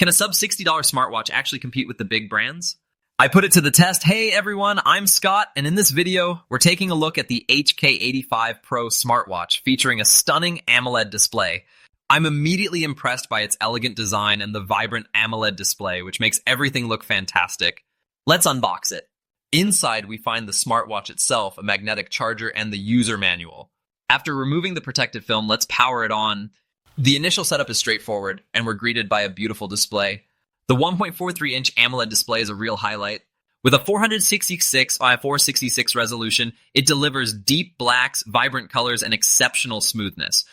Can a sub $60 smartwatch actually compete with the big brands? I put it to the test. Hey everyone, I'm Scott, and in this video, we're taking a look at the HK85 Pro smartwatch featuring a stunning AMOLED display. I'm immediately impressed by its elegant design and the vibrant AMOLED display, which makes everything look fantastic. Let's unbox it. Inside, we find the smartwatch itself, a magnetic charger, and the user manual. After removing the protective film, let's power it on. The initial setup is straightforward, and we're greeted by a beautiful display. The 1.43-inch AMOLED display is a real highlight. With a 466 resolution, it delivers deep blacks, vibrant colors, and exceptional smoothness.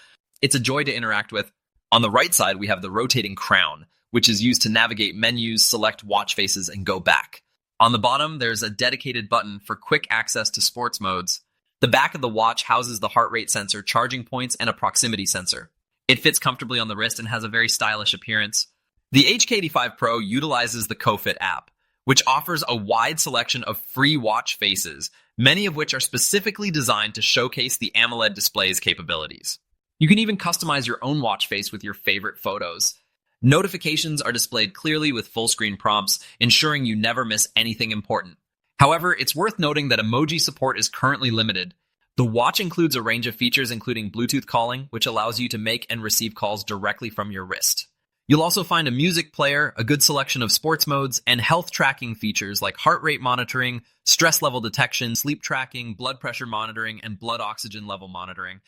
It's a joy to interact with. On the right side, we have the rotating crown, which is used to navigate menus, select watch faces, and go back. On the bottom, there's a dedicated button for quick access to sports modes. The back of the watch houses the heart rate sensor, charging points, and a proximity sensor. It fits comfortably on the wrist and has a very stylish appearance. The HK85 Pro utilizes the CoFit app, which offers a wide selection of free watch faces, many of which are specifically designed to showcase the AMOLED display's capabilities. You can even customize your own watch face with your favorite photos. Notifications are displayed clearly with full-screen prompts, ensuring you never miss anything important. However, it's worth noting that emoji support is currently limited. The watch includes a range of features including Bluetooth calling, which allows you to make and receive calls directly from your wrist. You'll also find a music player, a good selection of sports modes, and health tracking features like heart rate monitoring, stress level detection, sleep tracking, blood pressure monitoring, and blood oxygen level monitoring.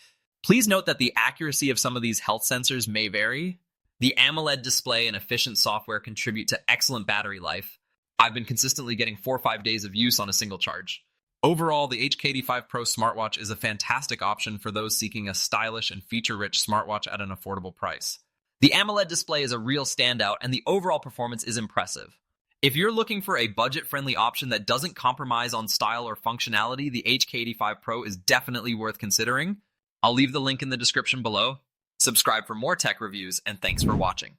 Please note that the accuracy of some of these health sensors may vary. The AMOLED display and efficient software contribute to excellent battery life. I've been consistently getting 4 or 5 days of use on a single charge. Overall, the HK85 Pro smartwatch is a fantastic option for those seeking a stylish and feature-rich smartwatch at an affordable price. The AMOLED display is a real standout, and the overall performance is impressive. If you're looking for a budget-friendly option that doesn't compromise on style or functionality, the HK85 Pro is definitely worth considering. I'll leave the link in the description below. Subscribe for more tech reviews, and thanks for watching.